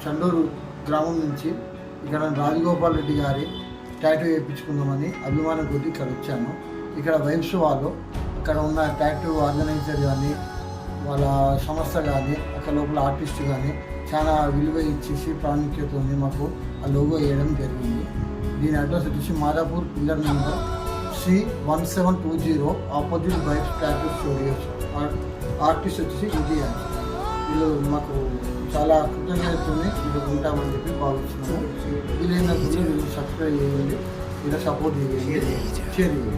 చండూరు గ్రామం నుంచి ఇక్కడ రాజగోపాల్ రెడ్డి గారి టాటూ వేయించుకుందామని అభిమానం కొద్ది ఇక్కడ వచ్చాను. ఇక్కడ వైబ్స్ వాళ్ళు అక్కడ ఉన్న టాటూ ఆర్గనైజర్ కానీ వాళ్ళ సంస్థ కానీ అక్కడ లోపల ఆర్టిస్ట్ కానీ చాలా విలువ ఇచ్చేసి ప్రాముఖ్యత ఉంది. మాకు ఆ లోగో వేయడం జరిగింది. దీని అడ్రస్ వచ్చేసి Madhapur pillar number C1720 opposite vibes tattoo studios. Artist వచ్చేసి విజయ్. వీళ్ళు మాకు చాలా కృతజ్ఞతతో ఇది ఉంటామని చెప్పి భావిస్తున్నాము. వీలైనప్పుడు వీళ్ళు సబ్స్క్రైబ్ చేయండి, ఇలా సపోర్ట్ చేయండి, షేర్ చేయండి.